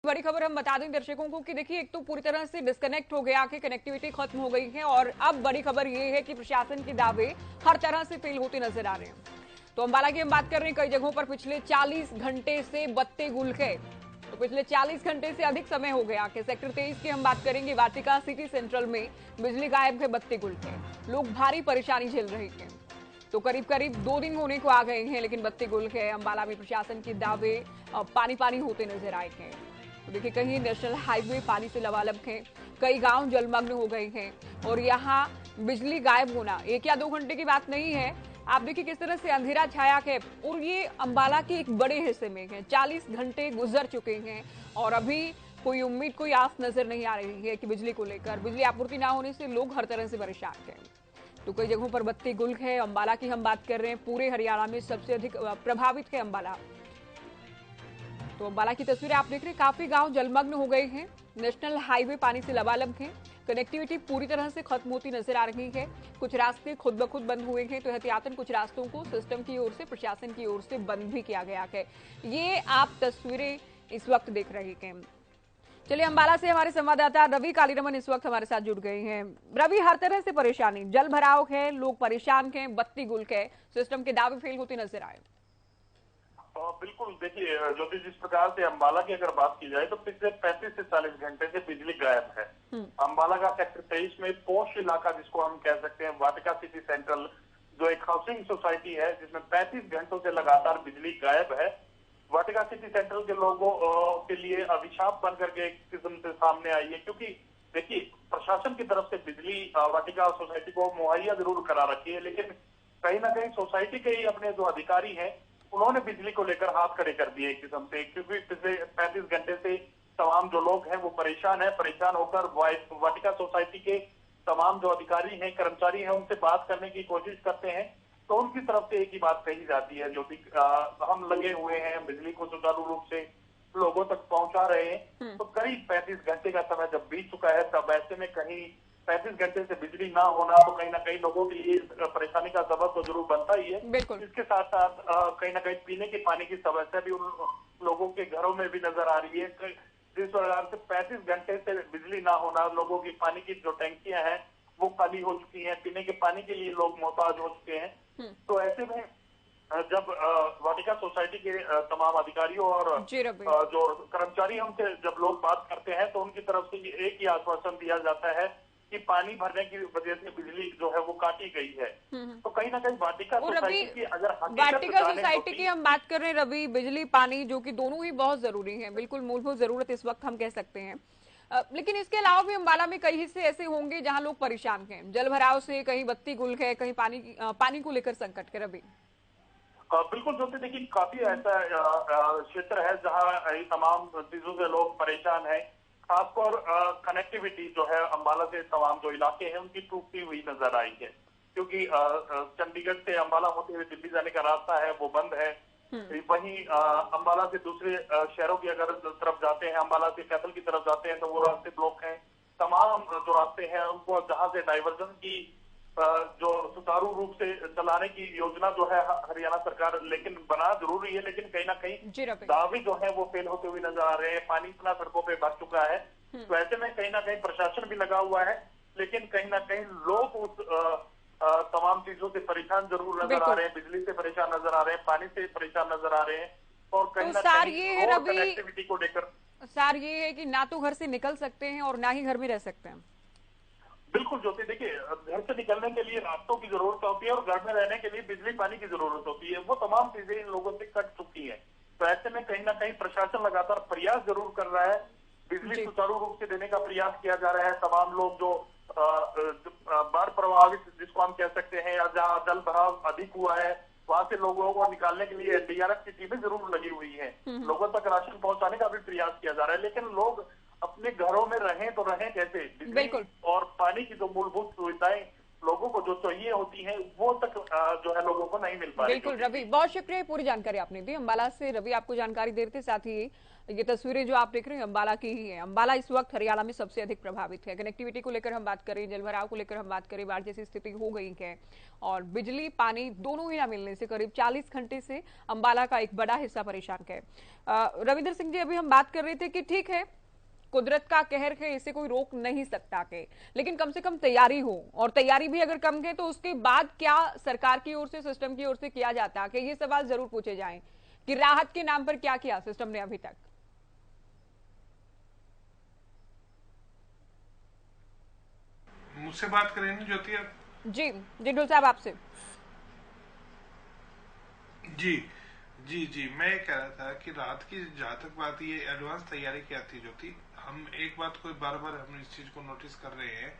बड़ी खबर हम बता दें दर्शकों को कि देखिए एक तो पूरी तरह से डिस्कनेक्ट हो गया कि कनेक्टिविटी खत्म हो गई है और अब बड़ी खबर ये है कि प्रशासन के दावे हर तरह से फेल होते नजर आ रहे हैं। तो अंबाला की हम बात कर रहे हैं, कई जगहों पर पिछले 40 घंटे से बत्ती गुल गए। तो पिछले 40 घंटे से अधिक समय हो गया कि सेक्टर 23 की हम बात करेंगे, वाटिका सिटी सेंट्रल में बिजली गायब है, बत्ती गुल है, लोग भारी परेशानी झेल रहे हैं। तो करीब करीब 2 दिन होने को आ गए हैं लेकिन बत्ती गुल है। अंबाला में प्रशासन के दावे पानी पानी होते नजर आए हैं। तो देखिए कहीं नेशनल हाईवे पानी से लबालब है, कई गांव जलमग्न हो गए हैं और यहाँ बिजली गायब होना 1 या 2 घंटे की बात नहीं है। आप देखिए किस तरह से अंधेरा छाया है और ये अंबाला के एक बड़े हिस्से में है। 40 घंटे गुजर चुके हैं और अभी कोई उम्मीद, कोई आस नजर नहीं आ रही है कि बिजली को लेकर, बिजली आपूर्ति ना होने से लोग हर तरह से परेशान हैं। तो कई जगहों पर बत्ती गुल है। अंबाला की हम बात कर रहे हैं, पूरे हरियाणा में सबसे अधिक प्रभावित है अंबाला। तो अंबाला की तस्वीरें आप देख रहे हैं, काफी गांव जलमग्न हो गए हैं, नेशनल हाईवे पानी से लबालब है, कनेक्टिविटी पूरी तरह से खत्म होती नजर आ रही है। कुछ रास्ते खुद ब खुद बंद हुए हैं तो एहतियातन कुछ रास्तों को सिस्टम की ओर से, प्रशासन की ओर से बंद भी किया गया है। ये आप तस्वीरें इस वक्त देख रहे हैं। चलिए अंबाला से हमारे संवाददाता रवि कालीरमन इस वक्त हमारे साथ जुड़ गए हैं। रवि, हर तरह से परेशानी, जल भराव है, लोग परेशान हैं, बत्ती गुल है, सिस्टम के दावे फेल होते नजर आए। बिल्कुल, देखिए ज्योति, जिस प्रकार से अंबाला की अगर बात की जाए तो पिछले 35 से 40 घंटे से बिजली गायब है। अंबाला का सेक्टर 23 में पोश इलाका जिसको हम कह सकते हैं, वाटिका सिटी सेंट्रल, जो एक हाउसिंग सोसाइटी है जिसमें 35 घंटों से लगातार बिजली गायब है। वाटिका सिटी सेंट्रल के लोगों के लिए अभिशाप बन करके एक किस्म से सामने आई है, क्योंकि देखिए प्रशासन की तरफ से बिजली वाटिका सोसाइटी को मुहैया जरूर करा रखी है, लेकिन कहीं ना कहीं सोसाइटी के ही अपने जो अधिकारी हैं उन्होंने बिजली को लेकर हाथ खड़े कर दिए एक किस्म से, क्योंकि पिछले 35 घंटे से तमाम जो लोग हैं वो परेशान है। परेशान होकर वाटिका सोसाइटी के तमाम जो अधिकारी हैं, कर्मचारी हैं, उनसे बात करने की कोशिश करते हैं तो उनकी तरफ से एक ही बात कही जाती है, जो भी हम लगे हुए हैं, बिजली को सुचारू रूप से लोगों तक पहुंचा रहे हैं। तो करीब 35 घंटे का समय जब बीत चुका है, तब ऐसे में कहीं 35 घंटे से बिजली ना होना तो कहीं ना कहीं लोगों के लिए परेशानी का सबब तो जरूर बनता ही है। बिल्कुल। इसके साथ साथ कहीं ना कहीं पीने के पानी की समस्या भी उन लोगों के घरों में भी नजर आ रही है। जिस प्रकार से 35 घंटे से बिजली ना होना, लोगों की पानी की जो टैंकियां हैं वो खाली हो चुकी हैं, पीने के पानी के लिए लोग मोहताज हो चुके हैं। तो ऐसे में जब वाटिका सोसाइटी के तमाम अधिकारियों और जो कर्मचारी हमसे जब लोग बात करते हैं तो उनकी तरफ से एक ही आश्वासन दिया जाता है कि पानी भरने की वजह से बिजली जो है वो काटी गई है। तो कहीं ना कहीं वाटिका सोसाइटी की अगर वाटिका सोसाइटी की हम बात कर रहे हैं रवि, बिजली पानी जो कि दोनों ही बहुत जरूरी हैं, बिल्कुल मूलभूत जरूरत इस वक्त हम कह सकते हैं। लेकिन इसके अलावा भी अंबाला में कई हिस्से ऐसे होंगे जहां लोग परेशान हैं, जल भराव से, कहीं बत्ती गुल है, कहीं पानी को लेकर संकट है। रवि, बिल्कुल ज्योति, देखिए काफी ऐसा क्षेत्र है जहाँ तमाम चीजों से लोग परेशान हैं। खासकर कनेक्टिविटी जो है अंबाला से तमाम जो इलाके हैं उनकी टूटती हुई नजर आई है, क्योंकि चंडीगढ़ से अंबाला होते हुए दिल्ली जाने का रास्ता है वो बंद है। वहीं अंबाला से दूसरे शहरों की अगर तरफ जाते हैं, अंबाला से कैथल की तरफ जाते हैं तो वो रास्ते ब्लॉक हैं। तमाम जो रास्ते हैं उनको जहां से डाइवर्जन की जो सुचारू रूप से चलाने की योजना जो है हरियाणा सरकार लेकिन बना जरूरी है, लेकिन कहीं ना कहीं दावे जो है वो फेल होते हुए नजर आ रहे हैं। पानी इतना सड़कों पे भर चुका है, तो ऐसे में कहीं ना कहीं प्रशासन भी लगा हुआ है, लेकिन कहीं ना कहीं लोग उस तमाम चीजों से परेशान जरूर नजर आ रहे हैं। बिजली से परेशान नजर आ रहे हैं, पानी से परेशान नजर आ रहे हैं, और कहीं ना कहीं रोड कनेक्टिविटी को लेकर सार ये है कि ना तो घर से निकल सकते हैं और ना ही घर में रह सकते हैं। बिल्कुल ज्योति, देखिए घर से निकलने के लिए रास्तों की जरूरत होती है और घर में रहने के लिए बिजली पानी की जरूरत होती है। वो तमाम चीजें इन लोगों से कट चुकी है। तो ऐसे में कहीं ना कहीं प्रशासन लगातार प्रयास जरूर कर रहा है, बिजली सुचारू रूप से देने का प्रयास किया जा रहा है। तमाम लोग जो बाढ़ प्रभावित जिसको हम कह सकते हैं या जहाँ जल भराव अधिक हुआ है वहां से लोगों को निकालने के लिए एनडीआरएफ की टीमें जरूर लगी हुई है। लोगों तक राशन पहुंचाने का भी प्रयास किया जा रहा है, लेकिन लोग अपने घरों में रहें तो रहें कैसे? बिजली और पानी की जो मूलभूत सुविधाएं लोगों को जो चाहिए होती है वो तक जो है लोगों को नहीं मिल पा रही। बिल्कुल रवि, बहुत शुक्रिया, पूरी जानकारी आपने दी। अंबाला से रवि आपको जानकारी दे रहे थे। साथ ही ये तस्वीरें जो आप देख रहे हैं अंबाला की ही है। अंबाला इस वक्त हरियाणा में सबसे अधिक प्रभावित है। कनेक्टिविटी को लेकर हम बात करें, जलभराव को लेकर हम बात करें, बाढ़ जैसी स्थिति हो गई है और बिजली पानी दोनों ही ना मिलने से करीब 40 घंटे से अंबाला का एक बड़ा हिस्सा परेशान है। रविंद्र सिंह जी, अभी हम बात कर रहे थे कि ठीक है, कुदरत का कहर है, इसे कोई रोक नहीं सकता के, लेकिन कम से कम तैयारी हो, और तैयारी भी अगर कम है तो उसके बाद क्या सरकार की ओर से, सिस्टम की ओर से किया जाता है, कि ये सवाल जरूर पूछे जाएं कि राहत के नाम पर क्या किया सिस्टम ने अभी तक। मुझसे बात करें ना ज्योति आप? जी जिंदुल साहब, आपसे। जी जी जी, मैं ये कह रहा था कि रात की जहां तक बात, ये एडवांस तैयारी क्या थी ज्योति, हम एक बात को बार बार हम इस चीज को नोटिस कर रहे हैं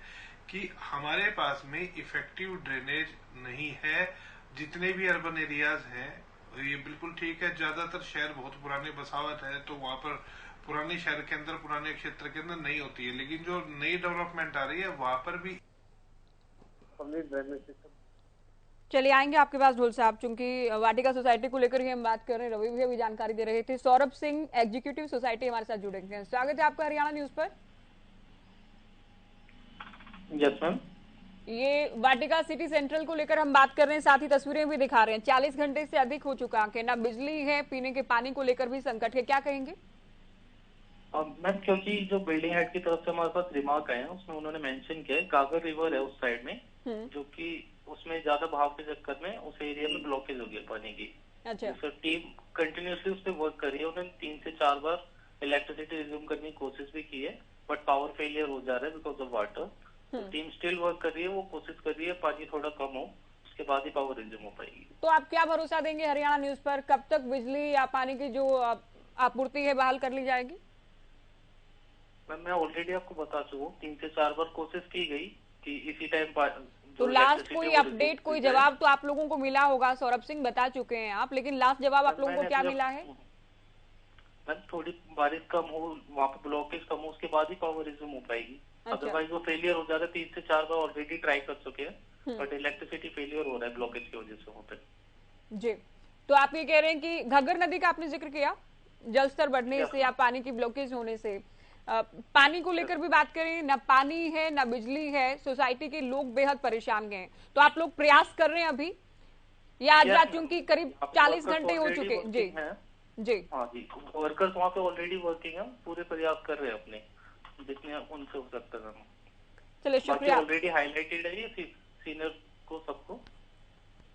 कि हमारे पास में इफेक्टिव ड्रेनेज नहीं है। जितने भी अर्बन एरियाज हैं ये बिल्कुल ठीक है, ज्यादातर शहर बहुत पुराने बसावट है तो वहां पर पुराने शहर के अंदर, पुराने क्षेत्र के अंदर नहीं होती है, लेकिन जो नई डेवलपमेंट आ रही है वहां पर भी ड्रेनेज सिस्टम। चलिए आएंगे आपके पास ढोल साहब, चूंकि वाटिका सोसाइटी को लेकर ही हम बात कर रहे हैं। रवि भी अभी जानकारी दे रहे थे। सौरभ सिंह, एग्जीक्यूटिव सोसाइटी, हमारे साथ जुड़े हैं। स्वागत है आपका हरियाणा न्यूज पर। Yes ma'am. ये वाटिका सिटी सेंट्रल को लेकर हम बात कर रहे हैं, साथ ही तस्वीरें भी दिखा रहे हैं। 40 घंटे से अधिक हो चुका है, ना बिजली है, पीने के पानी को लेकर भी संकट है, क्या कहेंगे? मैम, क्योंकि जो बिल्डिंग हेड की तरफ से हमारे पास रिमार्क आए हैं उसमें उन्होंने मेंशन किया है गागर रिवर है उस साइड में, जो कि उसमें ज्यादा बहाव के चक्कर में उस एरिया में ब्लॉकेज हो गई पानी की। अच्छा। तो टीम कंटिन्यूसली उस पर वर्क कर रही है। उन्होंने 3 से 4 बार इलेक्ट्रिसिटी रिज्यूम करने की कोशिश भी की है, बट पावर फेलियर हो जा रहा है because of water. Team still work कर रही है, वो कोशिश कर रही है पानी थोड़ा कम हो, उसके बाद ही पावर रिज्यूम हो पाएगी। तो आप क्या भरोसा देंगे हरियाणा न्यूज पर, कब तक बिजली या पानी की जो आपूर्ति है बहाल कर ली जाएगी? मैम, मैं ऑलरेडी आपको बता चुका हूँ, 3 से 4 बार कोशिश की गई कि इसी टाइम तो लास्ट कोई अपडेट, कोई जवाब तो आप लोगों को मिला होगा? सौरभ सिंह, बता चुके हैं आप, लेकिन लास्ट जवाब आप लोगों को क्या मिला है? मैम, थोड़ी बारिश कम हो, वहाँ पे ब्लॉकेज कम हो, उसके बाद ही पावर रिज्यूम हो पाएगी। अदरवाइज वो फेलियर हो जा रहा है। 3 से 4 बार ऑलरेडी ट्राई कर चुके हैं, बट इलेक्ट्रिसिटी फेलियर हो रहा है ब्लॉकेज की वजह से वहाँ पे। जी, तो आप ये कह रहे हैं कि घग्गर नदी का आपने जिक्र किया, जल स्तर बढ़ने से या पानी की ब्लॉकेज होने से, पानी को लेकर भी बात करें, ना पानी है ना बिजली है, सोसाइटी के लोग बेहद परेशान हैं, तो आप लोग प्रयास कर रहे हैं अभी, या आज रात चूंकि करीब 40 घंटे हो चुके? जी जी हाँ जी, वर्कर्स वहाँ पे ऑलरेडी वर्किंग है, पूरे प्रयास कर रहे हैं अपने जितने उनसे हो सकता है। चलिए शुक्रिया, ऑलरेडी हाईलाइटेड है ये सीनियर को सबको।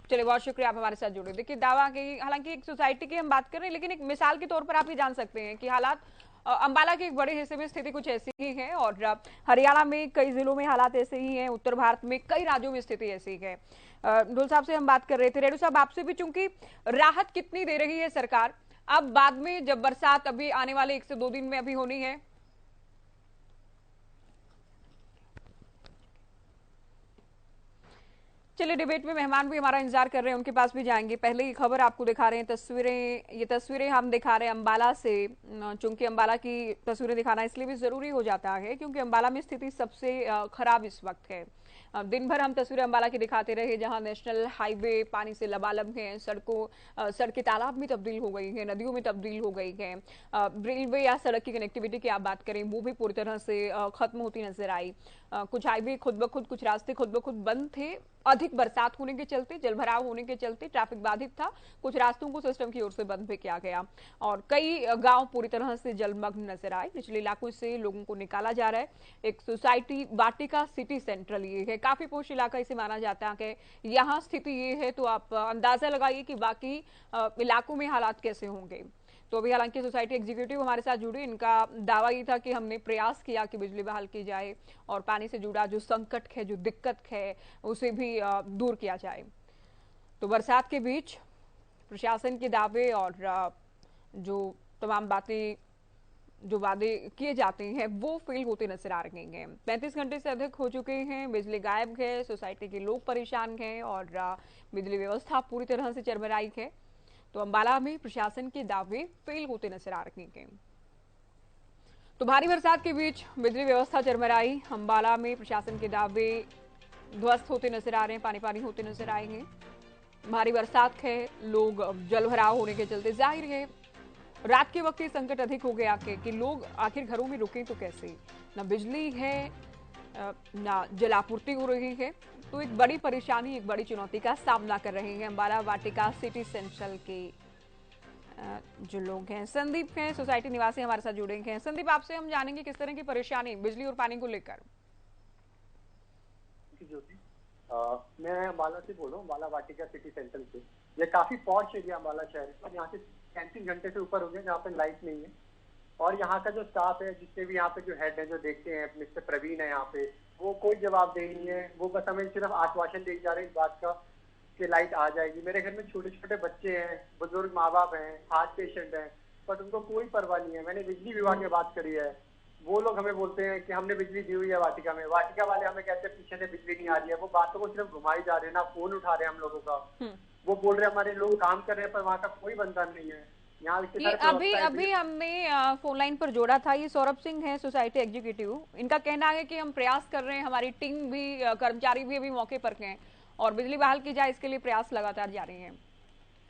चलिए बहुत शुक्रिया, आप हमारे साथ जुड़े। देखिए दावा की, हालांकि एक सोसाइटी की हम बात कर रहे हैं, लेकिन एक मिसाल के तौर पर आप ये जान सकते हैं कि हालात अंबाला के एक बड़े हिस्से में स्थिति कुछ ऐसी ही है, और हरियाणा में कई जिलों में हालात ऐसे ही हैं, उत्तर भारत में कई राज्यों में स्थिति ऐसी है। ढोल साहब से हम बात कर रहे थे, रेडू साहब आपसे भी, चूंकि राहत कितनी दे रही है सरकार, अब बाद में जब बरसात अभी आने वाले 1 से 2 दिन में अभी होनी है, चलिए डिबेट में मेहमान भी हमारा इंतजार कर रहे हैं, उनके पास भी जाएंगे। पहले ही खबर आपको दिखा रहे हैं, तस्वीरें, ये तस्वीरें हम दिखा रहे हैं अंबाला से। चूंकि अंबाला की तस्वीरें दिखाना इसलिए भी जरूरी हो जाता है क्योंकि अंबाला में स्थिति सबसे खराब इस वक्त है। दिन भर हम तस्वीरें अंबाला की दिखाते रहे, जहां नेशनल हाईवे पानी से लबालब है, सड़कें तालाब में तब्दील हो गई है, नदियों में तब्दील हो गई है। रेलवे या सड़क की कनेक्टिविटी की आप बात करें, वो भी पूरी तरह से खत्म होती नजर आई। कुछ हाईवे खुद ब खुद, कुछ रास्ते खुद ब खुद बंद थे, अधिक बरसात होने के चलते, जलभराव होने के चलते ट्रैफिक बाधित था। कुछ रास्तों को सिस्टम की ओर से बंद भी किया गया, और कई गांव पूरी तरह से जलमग्न नजर आए। निचले इलाकों से लोगों को निकाला जा रहा है। एक सोसाइटी वाटिका सिटी सेंट्रल ये है, काफी पोश इलाका इसे माना जाता है। यहाँ स्थिति ये है, तो आप अंदाजा लगाइए कि बाकी इलाकों में हालात कैसे होंगे। तो अभी हालांकि सोसाइटी एग्जीक्यूटिव हमारे साथ जुड़ी, इनका दावा ये था कि हमने प्रयास किया कि बिजली बहाल की जाए और पानी से जुड़ा जो संकट है, जो दिक्कत है, उसे भी दूर किया जाए। तो बरसात के बीच प्रशासन के दावे और जो तमाम बातें, जो वादे किए जाते हैं, वो फेल होते नजर आ रहे हैं। 35 घंटे से अधिक हो चुके हैं, बिजली गायब है, सोसाइटी के लोग परेशान हैं और बिजली व्यवस्था पूरी तरह से चरमराई है। तो अंबाला में प्रशासन के दावे फेल होते नजर आ रहे हैं। तो भारी बरसात के बीच बिजली व्यवस्था चरमराई, अंबाला में प्रशासन के दावे ध्वस्त होते नजर आ रहे हैं, पानी पानी होते नजर आएंगे। भारी बरसात है, लोग जल भराव होने के चलते जाहिर है रात के वक्त ये संकट अधिक हो गया कि लोग आखिर घरों में रुके तो कैसे, ना बिजली है ना जलापूर्ति हो रही है। तो एक बड़ी परेशानी, एक बड़ी चुनौती का सामना कर रहे हैं अम्बाला वाटिका सिटी सेंट्रल के जो लोग हैं। संदीप हैं, सोसाइटी निवासी हमारे साथ जुड़े हैं। संदीप, आपसे हम जानेंगे किस तरह की परेशानी बिजली और पानी को लेकर। मैं अम्बाला से बोल रहा हूँ, अम्बाला वाटिका सिटी सेंट्रल से। ये काफी पॉश एरिया अम्बाला शहर है और यहाँ से 35 घंटे से ऊपर हो गए जहाँ पे लाइट नहीं है। और यहाँ का जो स्टाफ है, जितने भी यहाँ पे जो हेड है, जो देखते हैं, मिस्टर प्रवीण है यहाँ पे, वो कोई जवाब दे नहीं है। वो बस हमें सिर्फ आश्वासन दे जा रहे हैं इस बात का कि लाइट आ जाएगी। मेरे घर में छोटे छोटे बच्चे हैं, बुजुर्ग माँ बाप हैं, हार्ट पेशेंट हैं, बट उनको कोई परवाह नहीं है। मैंने बिजली विभाग में बात करी है, वो लोग हमें बोलते हैं कि हमने बिजली दी हुई है वाटिका में। वाटिका वाले हमें कहते हैं पीछे से बिजली नहीं आ रही है। वो बातों को सिर्फ घुमाई जा रहे हैं, ना फोन उठा रहे हैं हम लोगों का। वो बोल रहे हैं हमारे लोग काम कर रहे हैं, पर वहाँ का कोई बंदा नहीं है। यहाँ अभी हमने फोन लाइन पर जोड़ा था, ये सौरभ सिंह है, सोसाइटी एग्जीक्यूटिव। इनका कहना है कि हम प्रयास कर रहे हैं, हमारी टीम भी, कर्मचारी भी अभी मौके पर हैं और बिजली बहाल की जाए इसके लिए प्रयास लगातार जारी हैं।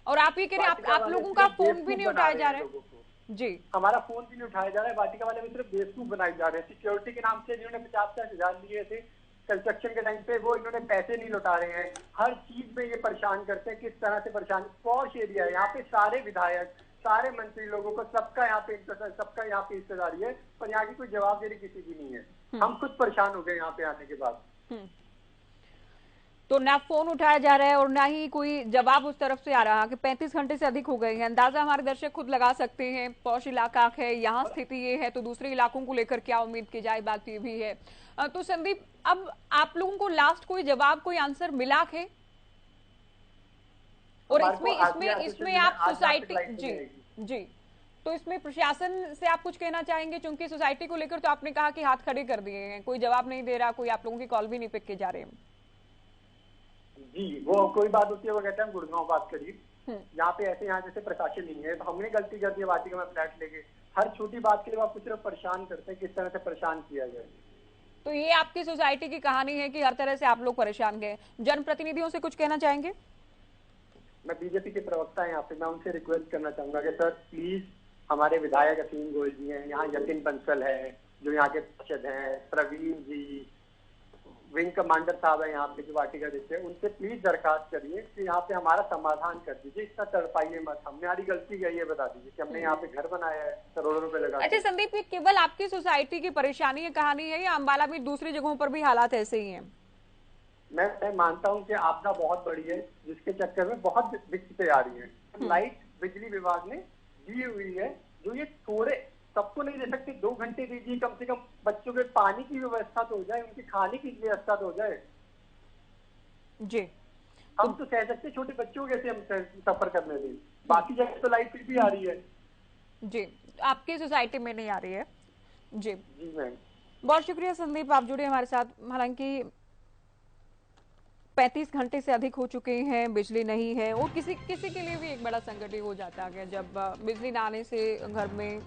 और आप ये कह रहे हैं आप लोगों का फोन भी नहीं उठाया जा रहा है। जी, हमारा फोन भी नहीं उठाया जा रहा है। वाटिका वाले में सिर्फ बेवकूफ बनाए जा रहे हैं। सिक्योरिटी के नाम से इन्होंने 50-50 लिए थे कंस्ट्रक्शन के टाइम पे, वो इन्होंने पैसे नहीं लौटा रहे हैं। हर चीज में ये परेशान करते हैं। किस तरह से परेशान, पॉश एरिया है यहाँ पे, सारे विधायक, सारे मंत्री लोगों को, सबका यहाँ पे हिस्सेदारी है, पर यहाँ की कोई जवाबदेही किसी की नहीं है। हम खुद परेशान हो गए यहाँ पे आने के बाद। तो ना फोन उठाया जा रहा है और ना ही कोई जवाब उस तरफ से आ रहा कि 35 घंटे से अधिक हो गए हैं। अंदाजा हमारे दर्शक खुद लगा सकते हैं, पौष इलाका है, यहाँ स्थिति ये है, तो दूसरे इलाकों को लेकर क्या उम्मीद की जाए, बात ये भी है। तो संदीप, अब आप लोगों को लास्ट कोई जवाब, कोई आंसर मिला है? और इसमें आप सोसाइटी जी, तो इसमें प्रशासन से आप कुछ कहना चाहेंगे? क्योंकि सोसाइटी को लेकर तो आपने कहा कि हाथ खड़े कर दिए हैं, कोई जवाब नहीं दे रहा, कोई आप लोगों की कॉल भी नहीं पिक के जा रहे हैं। जी, वो कोई बात होती है, वो कहते हैं गुड़गांव बात करिए। यहाँ पे ऐसे, यहाँ जैसे प्रशासन नहीं है। हमने गलती कर दी है वाटिका में फ्लैट लेके। हर छोटी बात के लिए आपको सिर्फ परेशान करते हैं, किस तरह से परेशान किया जाए। तो ये आपकी सोसाइटी की कहानी है कि हर तरह से आप लोग परेशान गए। जनप्रतिनिधियों से कुछ कहना चाहेंगे? मैं बीजेपी के प्रवक्ता है यहाँ पे, मैं उनसे रिक्वेस्ट करना चाहूंगा कि सर प्लीज, हमारे विधायक असीम गोयल जी हैं, यहाँ यतिन बंसल है जो यहाँ के पार्षद हैं, प्रवीण जी, विंग कमांडर साहब है यहाँ पे जो वाटिका देते हैं, उनसे प्लीज दरखास्त करिए कि यहाँ पे हमारा समाधान कर दीजिए। इतना तड़पाइए मत। हमारी गलती क्या, ये बता दीजिए कि हमने यहाँ पे घर बनाया है करोड़ों रुपए लगा। अच्छा संदीप, ये केवल आपकी सोसाइटी की परेशानी है, कहानी है, या अम्बाला में दूसरी जगहों पर भी हालात ऐसे ही हैं? मैं मानता हूँ कि आपदा बहुत बड़ी है, जिसके चक्कर में बहुत दिक्कतें आ रही है। लाइट बिजली विभाग ने दी हुई है, जो ये थोड़े सबको नहीं दे सकते। 2 घंटे दीजिए, कम से कम बच्चों के पानी की व्यवस्था तो हो जाए, उनके खाने की व्यवस्था तो हो जाए। जी, हम तो कह सकते छोटे बच्चों कैसे हम सफर करने दें, बाकी जगह तो लाइट फिर भी आ रही है। जी, आपकी सोसाइटी में नहीं आ रही है। जी जी मैम, बहुत शुक्रिया संदीप, आप जुड़े हमारे साथ। हालांकि 35 घंटे से अधिक हो चुके हैं, बिजली नहीं है और किसी के लिए भी एक बड़ा संकट हो जाता है जब बिजली ना आने से घर में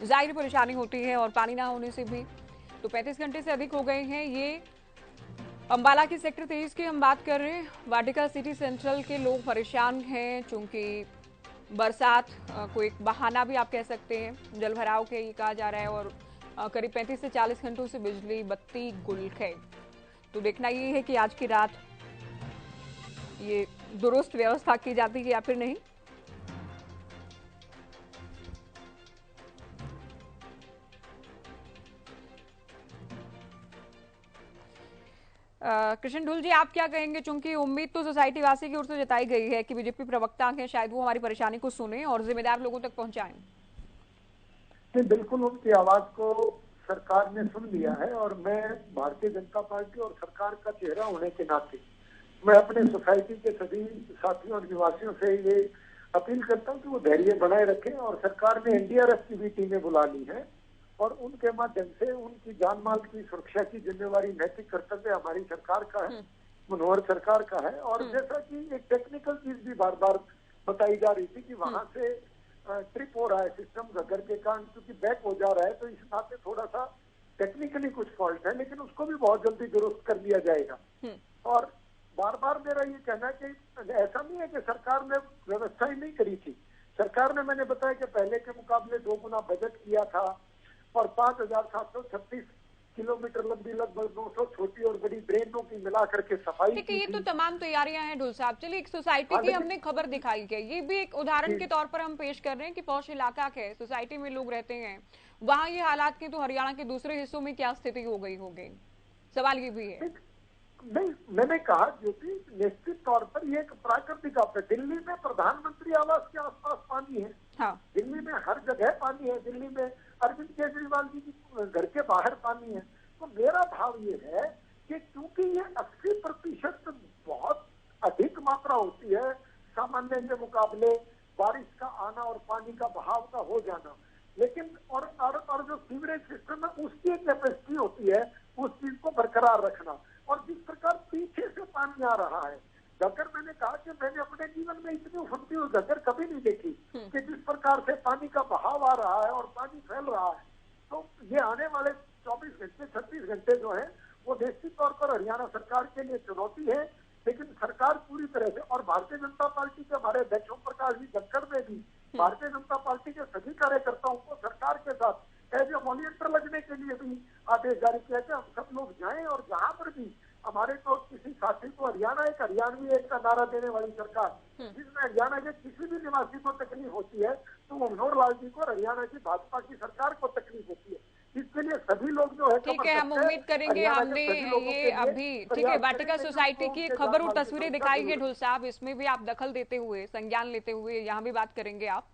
जाहिर परेशानी होती है और पानी ना होने से भी। तो 35 घंटे से अधिक हो गए हैं। ये अम्बाला की सेक्टर 23 की हम बात कर रहे हैं। वाटिका सिटी सेंट्रल के लोग परेशान हैं, चूंकि बरसात को एक बहाना भी आप कह सकते हैं, जल भराव के ये कहा जा रहा है, और करीब 35 से 40 घंटों से बिजली बत्ती गुल है। तो देखना ये है कि आज की रात ये दुरुस्त व्यवस्था की जाती है या फिर नहीं। कृष्ण ढुल जी, आप क्या कहेंगे? चूंकि उम्मीद तो सोसाइटी वासी की ओर से जताई गई है कि बीजेपी प्रवक्ता हैं, शायद वो हमारी परेशानी को सुने और जिम्मेदार लोगों तक पहुंचाएं। बिल्कुल, उनकी आवाज को सरकार ने सुन लिया है और मैं भारतीय जनता पार्टी और सरकार का चेहरा होने के नाते मैं अपने सोसाइटी के सभी साथियों और निवासियों से ये अपील करता हूं कि वो धैर्य बनाए रखें। और सरकार ने एनडीआरएफ की भी टीमें बुला ली है और उनके माध्यम से उनकी जान माल की सुरक्षा की जिम्मेवारी, नैतिक कर्तव्य हमारी सरकार का है, मनोहर सरकार का है। और जैसा कि एक टेक्निकल चीज भी बार बार बताई जा रही थी कि वहां से ट्रिप हो रहा है सिस्टम घर के कारण, क्योंकि बैक हो जा रहा है, तो इस नाते थोड़ा सा टेक्निकली कुछ फॉल्ट है, लेकिन उसको भी बहुत जल्दी दुरुस्त कर लिया जाएगा। और बार बार मेरा ये कहना है कि ऐसा नहीं है कि सरकार ने व्यवस्था ही नहीं करी थी। सरकार ने, मैंने बताया कि पहले के मुकाबले 2 गुना बजट किया था और 5,736 किलोमीटर लंबी लगभग 900 छोटी और बड़ी ड्रेनों की मिला करके सफाई की ये थी। तो तमाम तैयारियां हैं ढोल साहब। चलिए, एक सोसाइटी की हमने खबर दिखाई है, ये भी एक उदाहरण के तौर पर हम पेश कर रहे हैं कि पौष इलाका है, सोसाइटी में लोग रहते हैं, वहां ये हालात की तो हरियाणा के दूसरे हिस्सों में क्या स्थिति हो गई होगी, सवाल ये भी है। नहीं, मैंने कहा ज्योति, निश्चित तौर पर ये एक प्राकृतिक आपदा। दिल्ली में प्रधानमंत्री आवास के आसपास पानी है। हाँ। दिल्ली में हर जगह पानी है। दिल्ली में अरविंद केजरीवाल जी की घर के बाहर पानी है। तो मेरा भाव ये है कि क्योंकि ये 80% बहुत अधिक मात्रा होती है सामान्य के मुकाबले, बारिश का आना और पानी का बहाव का हो जाना, लेकिन और जो सीवरेज सिस्टम है उसकी एक कैपेसिटी होती है उस चीज को बरकरार रखना। और जिस प्रकार पीछे से पानी आ रहा है, घग्गर, मैंने कहा कि मैंने अपने जीवन में इतनी उफनती हुई घग्गर कभी नहीं देखी कि जिस प्रकार से पानी का बहाव आ रहा है और पानी फैल रहा है। तो ये आने वाले 24 घंटे 36 घंटे जो है वो निश्चित तौर पर हरियाणा सरकार के लिए चुनौती है, लेकिन सरकार पूरी तरह से, और भारतीय जनता पार्टी के हमारे अध्यक्ष ओम प्रकाश जी धनखड़ ने भी भारतीय जनता पार्टी के सभी कार्यकर्ताओं को सरकार के साथ एज ए वॉलंटियर लगने के लिए भी आदेश जारी किया कि हम सब लोग जाएं और जहां पर भी हमारे को किसी साथी को, हरियाणा एक हरियाणवी एक का नारा देने वाली सरकार, जिसमें हरियाणा के किसी भी निवासी को तकलीफ होती है तो मनोहर लाल जी को, हरियाणा की भाजपा की सरकार को तकलीफ होती है। इसके लिए सभी लोग जो है, ठीक है, हम उम्मीद करेंगे। हमने ये अभी, ठीक है, वाटिका सोसाइटी की खबर और तस्वीरें दिखाई है ढोल साहब, इसमें भी आप दखल देते हुए, संज्ञान लेते हुए यहाँ भी बात करेंगे आप,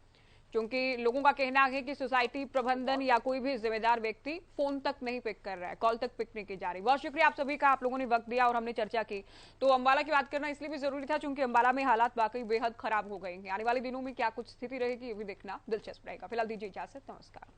क्योंकि लोगों का कहना है कि सोसाइटी प्रबंधन या कोई भी जिम्मेदार व्यक्ति फोन तक नहीं पिक कर रहा है, कॉल तक पिक नहीं की जा रही। बहुत शुक्रिया आप सभी का, आप लोगों ने वक्त दिया और हमने चर्चा की। तो अंबाला की बात करना इसलिए भी जरूरी था क्योंकि अंबाला में हालात वाकई बेहद खराब हो गए हैं। आने वाले दिनों में क्या कुछ स्थिति रहेगी ये भी देखना दिलचस्प रहेगा। फिलहाल दीजिए इजाजत, नमस्कार।